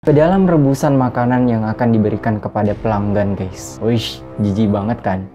ke dalam rebusan makanan yang akan diberikan kepada pelanggan guys. Wih, jijik banget kan?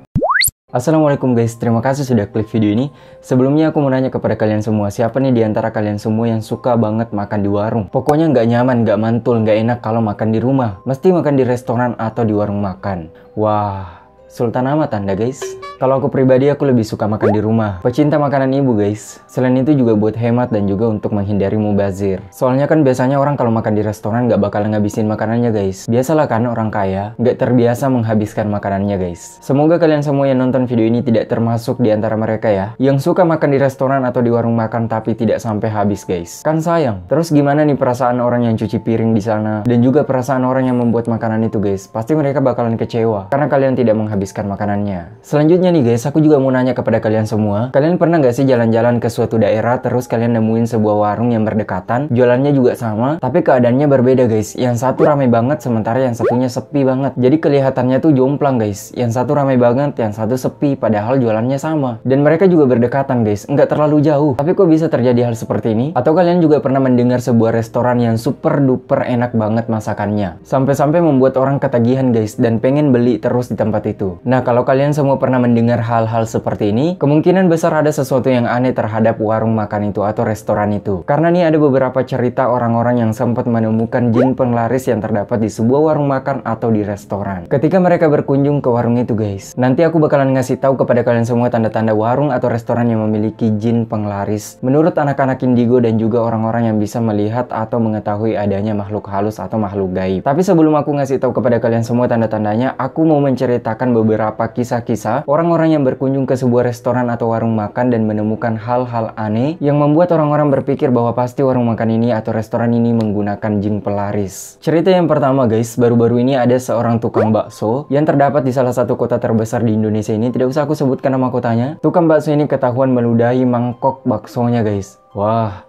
Assalamualaikum guys, terima kasih sudah klik video ini. Sebelumnya aku mau nanya kepada kalian semua, siapa nih di antara kalian semua yang suka banget makan di warung? Pokoknya nggak nyaman, nggak mantul, nggak enak kalau makan di rumah. Mesti makan di restoran atau di warung makan. Wah, sultan amat Anda guys. Kalau aku pribadi, aku lebih suka makan di rumah. Pecinta makanan ibu guys. Selain itu juga buat hemat dan juga untuk menghindari mubazir. Soalnya kan biasanya orang kalau makan di restoran nggak bakal ngabisin makanannya guys. Biasalah kan orang kaya nggak terbiasa menghabiskan makanannya guys. Semoga kalian semua yang nonton video ini tidak termasuk di antara mereka ya, yang suka makan di restoran atau di warung makan tapi tidak sampai habis guys. Kan sayang. Terus gimana nih perasaan orang yang cuci piring di sana dan juga perasaan orang yang membuat makanan itu guys? Pasti mereka bakalan kecewa karena kalian tidak menghabiskan makanannya. Selanjutnya nih guys, aku juga mau nanya kepada kalian semua. Kalian pernah nggak sih jalan-jalan ke suatu daerah terus kalian nemuin sebuah warung yang berdekatan, jualannya juga sama, tapi keadaannya berbeda guys. Yang satu ramai banget sementara yang satunya sepi banget. Jadi kelihatannya tuh jomplang guys. Yang satu ramai banget, yang satu sepi, padahal jualannya sama. Dan mereka juga berdekatan guys, nggak terlalu jauh. Tapi kok bisa terjadi hal seperti ini? Atau kalian juga pernah mendengar sebuah restoran yang super duper enak banget masakannya, sampai-sampai membuat orang ketagihan guys dan pengen beli terus di tempat itu. Nah, kalau kalian semua pernah mendengar hal-hal seperti ini, kemungkinan besar ada sesuatu yang aneh terhadap warung makan itu atau restoran itu. Karena nih ada beberapa cerita orang-orang yang sempat menemukan jin penglaris yang terdapat di sebuah warung makan atau di restoran. Ketika mereka berkunjung ke warung itu guys, nanti aku bakalan ngasih tahu kepada kalian semua tanda-tanda warung atau restoran yang memiliki jin penglaris menurut anak-anak indigo dan juga orang-orang yang bisa melihat atau mengetahui adanya makhluk halus atau makhluk gaib. Tapi sebelum aku ngasih tahu kepada kalian semua tanda-tandanya, aku mau menceritakan beberapa kisah-kisah orang-orang yang berkunjung ke sebuah restoran atau warung makan dan menemukan hal-hal aneh yang membuat orang-orang berpikir bahwa pasti warung makan ini atau restoran ini menggunakan jin pelaris. Cerita yang pertama guys, baru-baru ini ada seorang tukang bakso yang terdapat di salah satu kota terbesar di Indonesia ini. Tidak usah aku sebutkan nama kotanya. Tukang bakso ini ketahuan meludahi mangkok baksonya guys. Wah,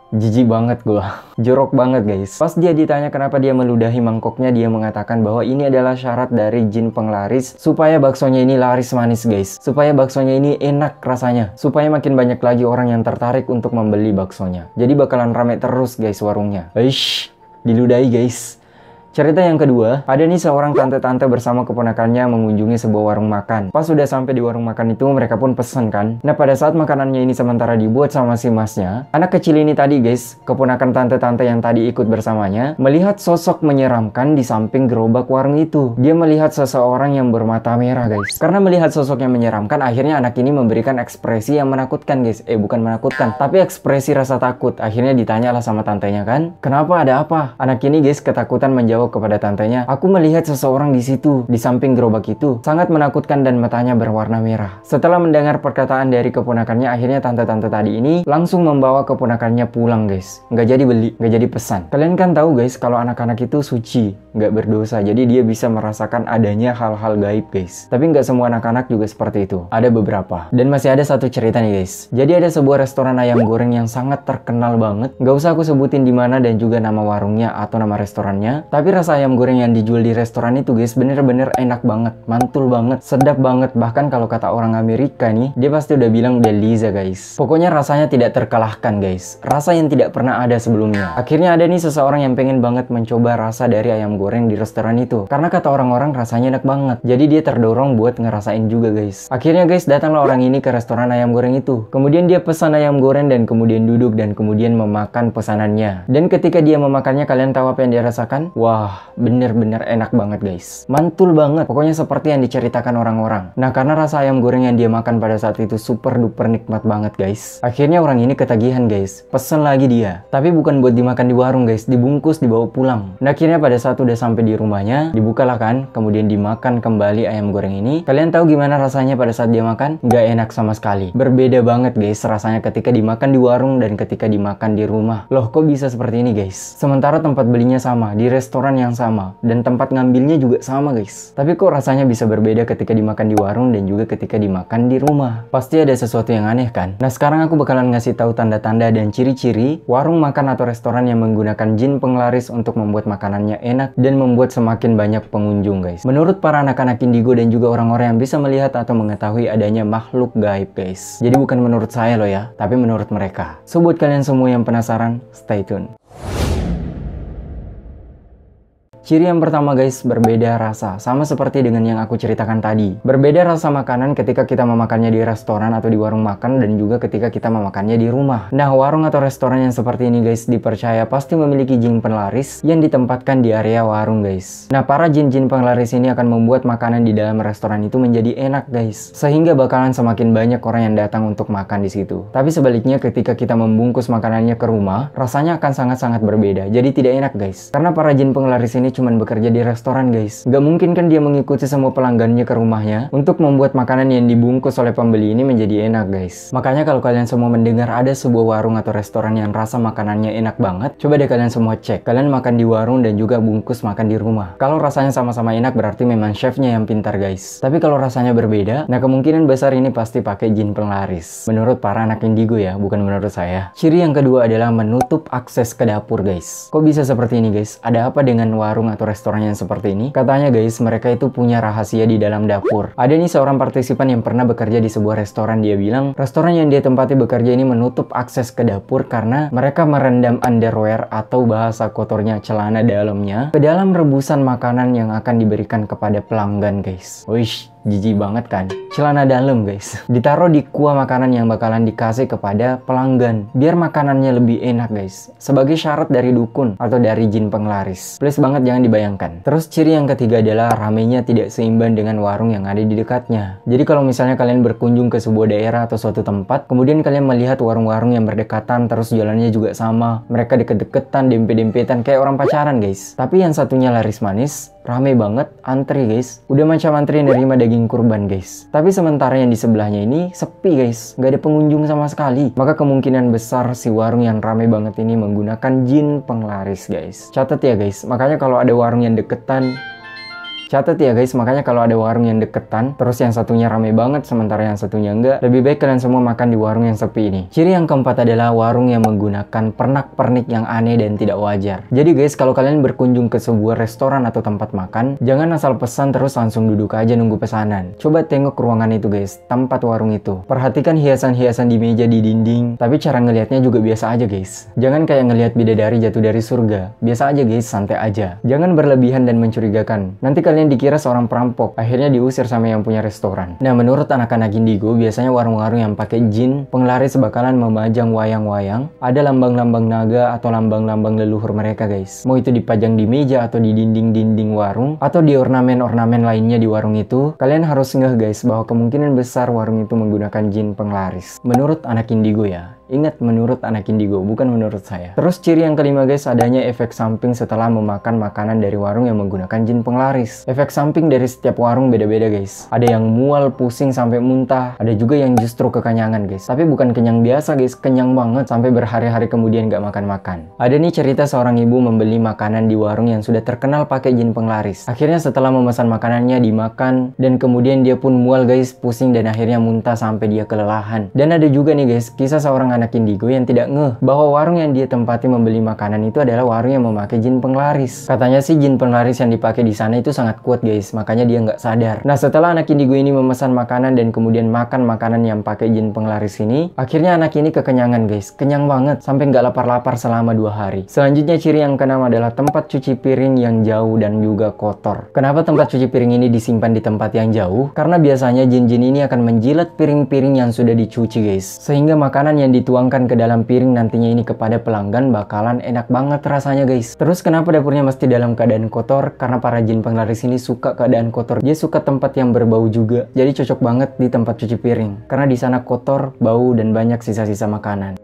jijik banget gua. Jorok banget guys. Pas dia ditanya kenapa dia meludahi mangkoknya, dia mengatakan bahwa ini adalah syarat dari jin penglaris supaya baksonya ini laris manis guys. Supaya baksonya ini enak rasanya. Supaya makin banyak lagi orang yang tertarik untuk membeli baksonya. Jadi bakalan rame terus guys warungnya. Eish, diludahi guys. Cerita yang kedua, ada nih seorang tante-tante bersama keponakannya mengunjungi sebuah warung makan. Pas sudah sampai di warung makan itu, mereka pun pesen kan. Nah, pada saat makanannya ini sementara dibuat sama si masnya, anak kecil ini tadi guys, keponakan tante-tante yang tadi ikut bersamanya, melihat sosok menyeramkan di samping gerobak warung itu. Dia melihat seseorang yang bermata merah guys. Karena melihat sosok yang menyeramkan, akhirnya anak ini memberikan ekspresi yang menakutkan guys. Bukan menakutkan, tapi ekspresi rasa takut. Akhirnya ditanyalah sama tantenya kan, kenapa, ada apa? Anak ini guys ketakutan menjawab kepada tantenya, aku melihat seseorang di situ, di samping gerobak itu, sangat menakutkan dan matanya berwarna merah. Setelah mendengar perkataan dari keponakannya, akhirnya tante-tante tadi ini langsung membawa keponakannya pulang guys. Nggak jadi beli, nggak jadi pesan. Kalian kan tahu guys, kalau anak-anak itu suci, nggak berdosa, jadi dia bisa merasakan adanya hal-hal gaib guys. Tapi nggak semua anak-anak juga seperti itu. Ada beberapa. Dan masih ada satu cerita nih guys. Jadi ada sebuah restoran ayam goreng yang sangat terkenal banget. Nggak usah aku sebutin di mana dan juga nama warungnya atau nama restorannya. Tapi rasa ayam goreng yang dijual di restoran itu guys bener-bener enak banget, mantul banget, sedap banget. Bahkan kalau kata orang Amerika nih, dia pasti udah bilang deliza guys. Pokoknya rasanya tidak terkalahkan guys. Rasa yang tidak pernah ada sebelumnya. Akhirnya ada nih seseorang yang pengen banget mencoba rasa dari ayam goreng di restoran itu. Karena kata orang-orang rasanya enak banget. Jadi dia terdorong buat ngerasain juga guys. Akhirnya guys datanglah orang ini ke restoran ayam goreng itu. Kemudian dia pesan ayam goreng dan kemudian duduk dan kemudian memakan pesanannya. Dan ketika dia memakannya, kalian tahu apa yang dia rasakan? Wah, bener-bener enak banget guys. Mantul banget. Pokoknya seperti yang diceritakan orang-orang. Nah, karena rasa ayam goreng yang dia makan pada saat itu super duper nikmat banget guys. Akhirnya orang ini ketagihan guys. Pesen lagi dia. Tapi bukan buat dimakan di warung guys. Dibungkus, dibawa pulang. Nah, akhirnya pada saat udah sampai di rumahnya, dibukalah kan. Kemudian dimakan kembali ayam goreng ini. Kalian tahu gimana rasanya pada saat dia makan? Nggak enak sama sekali. Berbeda banget guys rasanya ketika dimakan di warung dan ketika dimakan di rumah. Loh, kok bisa seperti ini guys? Sementara tempat belinya sama, di restoran yang sama. Dan tempat ngambilnya juga sama guys. Tapi kok rasanya bisa berbeda ketika dimakan di warung dan juga ketika dimakan di rumah? Pasti ada sesuatu yang aneh kan? Nah, sekarang aku bakalan ngasih tahu tanda-tanda dan ciri-ciri warung makan atau restoran yang menggunakan jin penglaris untuk membuat makanannya enak dan membuat semakin banyak pengunjung guys. Menurut para anak-anak indigo dan juga orang-orang yang bisa melihat atau mengetahui adanya makhluk gaib guys. Jadi bukan menurut saya loh ya, tapi menurut mereka. So buat kalian semua yang penasaran, stay tune. Ciri yang pertama guys, berbeda rasa. Sama seperti dengan yang aku ceritakan tadi. Berbeda rasa makanan ketika kita memakannya di restoran atau di warung makan, dan juga ketika kita memakannya di rumah. Nah, warung atau restoran yang seperti ini guys dipercaya pasti memiliki jin penglaris yang ditempatkan di area warung guys. Nah, para jin-jin penglaris ini akan membuat makanan di dalam restoran itu menjadi enak guys. Sehingga bakalan semakin banyak orang yang datang untuk makan di situ. Tapi sebaliknya ketika kita membungkus makanannya ke rumah, rasanya akan sangat-sangat berbeda. Jadi tidak enak guys. Karena para jin penglaris ini cuman bekerja di restoran guys. Gak mungkin kan dia mengikuti semua pelanggannya ke rumahnya untuk membuat makanan yang dibungkus oleh pembeli ini menjadi enak guys. Makanya kalau kalian semua mendengar ada sebuah warung atau restoran yang rasa makanannya enak banget, coba deh kalian semua cek. Kalian makan di warung dan juga bungkus makan di rumah. Kalau rasanya sama-sama enak berarti memang chefnya yang pintar guys. Tapi kalau rasanya berbeda, nah kemungkinan besar ini pasti pakai jin penglaris. Menurut para anak indigo ya, bukan menurut saya. Ciri yang kedua adalah menutup akses ke dapur guys. Kok bisa seperti ini guys? Ada apa dengan warung atau restoran yang seperti ini? Katanya guys, mereka itu punya rahasia di dalam dapur. Ada nih seorang partisipan yang pernah bekerja di sebuah restoran. Dia bilang, restoran yang dia tempati bekerja ini menutup akses ke dapur karena mereka merendam underwear atau bahasa kotornya celana dalamnya ke dalam rebusan makanan yang akan diberikan kepada pelanggan guys. Wish, jijik banget kan? Celana dalam guys. Ditaruh di kuah makanan yang bakalan dikasih kepada pelanggan. Biar makanannya lebih enak guys. Sebagai syarat dari dukun atau dari jin penglaris. Please banget jangan dibayangkan. Terus ciri yang ketiga adalah ramainya tidak seimbang dengan warung yang ada di dekatnya. Jadi kalau misalnya kalian berkunjung ke sebuah daerah atau suatu tempat, kemudian kalian melihat warung-warung yang berdekatan, terus jalannya juga sama. Mereka deket-deketan, dempet-dempetan kayak orang pacaran guys. Tapi yang satunya laris manis, rame banget, antri guys. Udah macam antri nerima daging kurban guys. Tapi sementara yang di sebelahnya ini sepi guys, gak ada pengunjung sama sekali. Maka kemungkinan besar si warung yang rame banget ini menggunakan jin penglaris guys. Catat ya guys, makanya kalau ada warung yang deketan, kalau ada warung yang deketan, terus yang satunya rame banget, sementara yang satunya enggak, lebih baik kalian semua makan di warung yang sepi ini. Ciri yang keempat adalah warung yang menggunakan pernak-pernik yang aneh dan tidak wajar. Jadi guys, kalau kalian berkunjung ke sebuah restoran atau tempat makan, jangan asal pesan terus langsung duduk aja nunggu pesanan. Coba tengok ruangan itu guys, tempat warung itu. Perhatikan hiasan-hiasan di meja, di dinding, tapi cara ngelihatnya juga biasa aja guys. Jangan kayak ngelihat bidadari jatuh dari surga. Biasa aja guys, santai aja. Jangan berlebihan dan mencurigakan. Nanti kalian dikira seorang perampok, akhirnya diusir sama yang punya restoran. Nah, menurut anak-anak indigo, biasanya warung-warung yang pakai jin penglaris bakalan memajang wayang-wayang, ada lambang-lambang naga atau lambang-lambang leluhur mereka guys. Mau itu dipajang di meja atau di dinding-dinding warung, atau di ornamen-ornamen lainnya di warung itu, kalian harus ngeh guys bahwa kemungkinan besar warung itu menggunakan jin penglaris. Menurut anak indigo ya. Ingat, menurut anak indigo, bukan menurut saya. Terus ciri yang kelima guys, adanya efek samping setelah memakan makanan dari warung yang menggunakan jin penglaris. Efek samping dari setiap warung beda-beda guys. Ada yang mual, pusing sampai muntah. Ada juga yang justru kekenyangan guys. Tapi bukan kenyang biasa guys, kenyang banget sampai berhari-hari kemudian gak makan-makan. Ada nih cerita seorang ibu membeli makanan di warung yang sudah terkenal pakai jin penglaris. Akhirnya setelah memesan makanannya dimakan, dan kemudian dia pun mual guys, pusing dan akhirnya muntah sampai dia kelelahan. Dan ada juga nih guys, kisah seorang anak indigo yang tidak ngeh bahwa warung yang dia tempati membeli makanan itu adalah warung yang memakai jin penglaris. Katanya sih jin penglaris yang dipakai di sana itu sangat kuat guys, makanya dia nggak sadar. Nah, setelah anak indigo ini memesan makanan dan kemudian makan makanan yang pakai jin penglaris ini, akhirnya anak ini kekenyangan guys, kenyang banget sampai nggak lapar-lapar selama 2 hari. Selanjutnya ciri yang keenam adalah tempat cuci piring yang jauh dan juga kotor. Kenapa tempat cuci piring ini disimpan di tempat yang jauh? Karena biasanya jin-jin ini akan menjilat piring-piring yang sudah dicuci guys, sehingga makanan yang dituangkan ke dalam piring nantinya ini kepada pelanggan bakalan enak banget rasanya guys. Terus kenapa dapurnya mesti dalam keadaan kotor? Karena para jin penglaris ini suka keadaan kotor. Dia suka tempat yang berbau juga. Jadi cocok banget di tempat cuci piring. Karena di sana kotor, bau, dan banyak sisa-sisa makanan.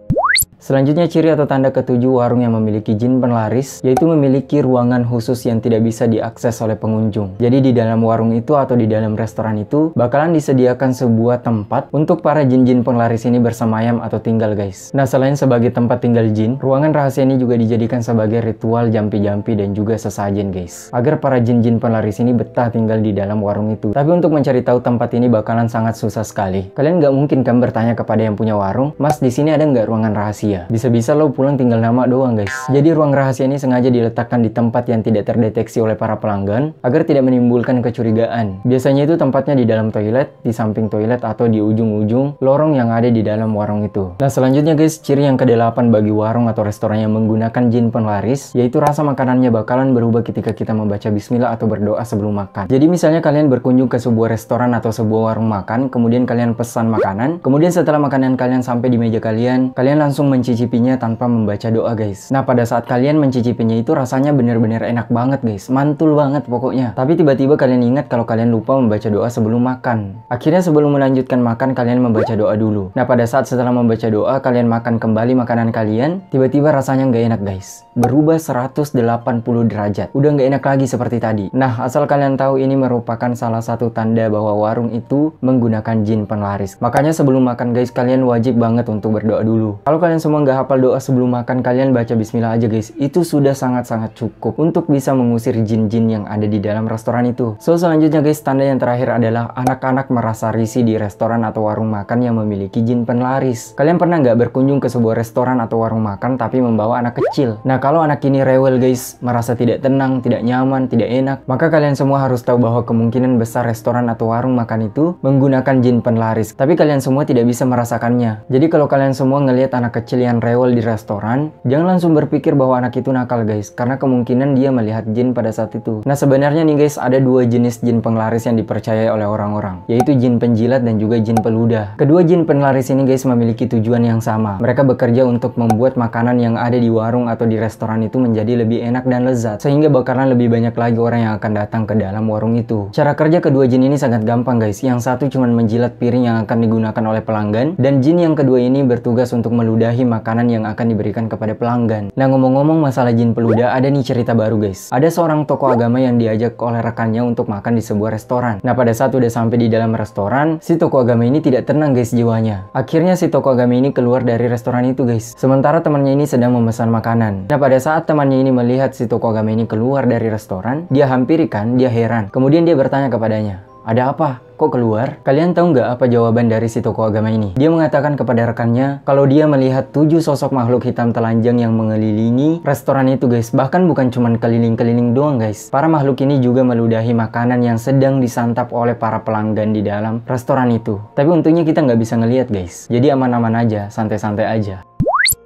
Selanjutnya ciri atau tanda ketujuh warung yang memiliki jin penglaris, yaitu memiliki ruangan khusus yang tidak bisa diakses oleh pengunjung. Jadi di dalam warung itu atau di dalam restoran itu bakalan disediakan sebuah tempat untuk para jin-jin penglaris ini bersemayam atau tinggal guys. Nah, selain sebagai tempat tinggal jin, ruangan rahasia ini juga dijadikan sebagai ritual jampi-jampi dan juga sesajen guys, agar para jin-jin penglaris ini betah tinggal di dalam warung itu. Tapi untuk mencari tahu tempat ini bakalan sangat susah sekali. Kalian nggak mungkin kan bertanya kepada yang punya warung, "Mas, di sini ada nggak ruangan rahasia?" rahasia. Bisa-bisa lo pulang tinggal nama doang guys. Jadi ruang rahasia ini sengaja diletakkan di tempat yang tidak terdeteksi oleh para pelanggan agar tidak menimbulkan kecurigaan. Biasanya itu tempatnya di dalam toilet, di samping toilet, atau di ujung-ujung lorong yang ada di dalam warung itu. Nah selanjutnya guys, ciri yang ke-8 bagi warung atau restoran yang menggunakan jin penglaris, yaitu rasa makanannya bakalan berubah ketika kita membaca bismillah atau berdoa sebelum makan. Jadi misalnya kalian berkunjung ke sebuah restoran atau sebuah warung makan, kemudian kalian pesan makanan, kemudian setelah makanan kalian sampai di meja kalian langsung mencicipinya tanpa membaca doa guys. Nah pada saat kalian mencicipinya itu rasanya bener-bener enak banget guys, mantul banget pokoknya. Tapi tiba-tiba kalian ingat kalau kalian lupa membaca doa sebelum makan. Akhirnya sebelum melanjutkan makan, kalian membaca doa dulu. Nah pada saat setelah membaca doa, kalian makan kembali makanan kalian, tiba-tiba rasanya nggak enak guys, berubah 180 derajat, udah nggak enak lagi seperti tadi. Nah asal kalian tahu, ini merupakan salah satu tanda bahwa warung itu menggunakan jin penglaris. Makanya sebelum makan guys, kalian wajib banget untuk berdoa dulu. Kalau kalian semua nggak hafal doa sebelum makan, kalian baca bismillah aja guys, itu sudah sangat-sangat cukup untuk bisa mengusir jin-jin yang ada di dalam restoran itu. So selanjutnya guys, tanda yang terakhir adalah anak-anak merasa risih di restoran atau warung makan yang memiliki jin penglaris. Kalian pernah nggak berkunjung ke sebuah restoran atau warung makan tapi membawa anak kecil? Nah kalau anak ini rewel guys, merasa tidak tenang, tidak nyaman, tidak enak, maka kalian semua harus tahu bahwa kemungkinan besar restoran atau warung makan itu menggunakan jin penglaris. Tapi kalian semua tidak bisa merasakannya. Jadi kalau kalian semua ngelihat anak kecil yang rewel di restoran, jangan langsung berpikir bahwa anak itu nakal guys, karena kemungkinan dia melihat jin pada saat itu. Nah sebenarnya nih guys, ada dua jenis jin penglaris yang dipercayai oleh orang-orang, yaitu jin penjilat dan juga jin peludah. Kedua jin penglaris ini guys memiliki tujuan yang sama. Mereka bekerja untuk membuat makanan yang ada di warung atau di restoran itu menjadi lebih enak dan lezat, sehingga bakalan lebih banyak lagi orang yang akan datang ke dalam warung itu. Cara kerja kedua jin ini sangat gampang guys. Yang satu cuma menjilat piring yang akan digunakan oleh pelanggan, dan jin yang kedua ini bertugas untuk meludahi makanan yang akan diberikan kepada pelanggan. Nah ngomong-ngomong masalah jin peludah, ada nih cerita baru guys. Ada seorang tokoh agama yang diajak oleh rekannya untuk makan di sebuah restoran. Nah pada saat udah sampai di dalam restoran, si tokoh agama ini tidak tenang guys jiwanya. Akhirnya si tokoh agama ini keluar dari restoran itu guys, sementara temannya ini sedang memesan makanan. Nah pada saat temannya ini melihat si tokoh agama ini keluar dari restoran, dia hampiri kan, dia heran. Kemudian dia bertanya kepadanya, "Ada apa? Kok keluar?" Kalian tahu nggak apa jawaban dari si tokoh agama ini? Dia mengatakan kepada rekannya kalau dia melihat 7 sosok makhluk hitam telanjang yang mengelilingi restoran itu guys. Bahkan bukan cuma keliling-keliling doang guys. Para makhluk ini juga meludahi makanan yang sedang disantap oleh para pelanggan di dalam restoran itu. Tapi untungnya kita nggak bisa ngelihat guys. Jadi aman-aman aja, santai-santai aja.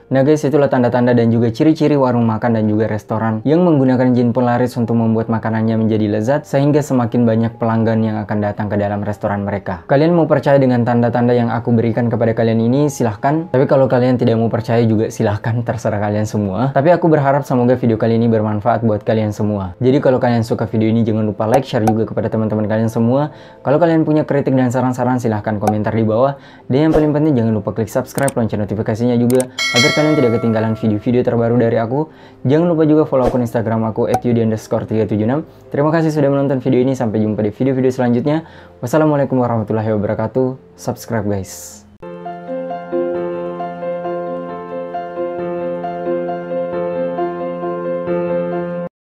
Nah guys, itulah tanda-tanda dan juga ciri-ciri warung makan dan juga restoran yang menggunakan jin penglaris untuk membuat makanannya menjadi lezat, sehingga semakin banyak pelanggan yang akan datang ke dalam restoran mereka. Kalian mau percaya dengan tanda-tanda yang aku berikan kepada kalian ini, silahkan. Tapi kalau kalian tidak mau percaya juga silahkan, terserah kalian semua. Tapi aku berharap semoga video kali ini bermanfaat buat kalian semua. Jadi kalau kalian suka video ini, jangan lupa like, share juga kepada teman-teman kalian semua. Kalau kalian punya kritik dan saran-saran, silahkan komentar di bawah. Dan yang paling penting, jangan lupa klik subscribe, lonceng notifikasinya juga, agar kalian tidak ketinggalan video-video terbaru dari aku. Jangan lupa juga follow akun Instagram aku @yudi_376. Terima kasih sudah menonton video ini. Sampai jumpa di video-video selanjutnya. Wassalamualaikum warahmatullahi wabarakatuh. Subscribe guys.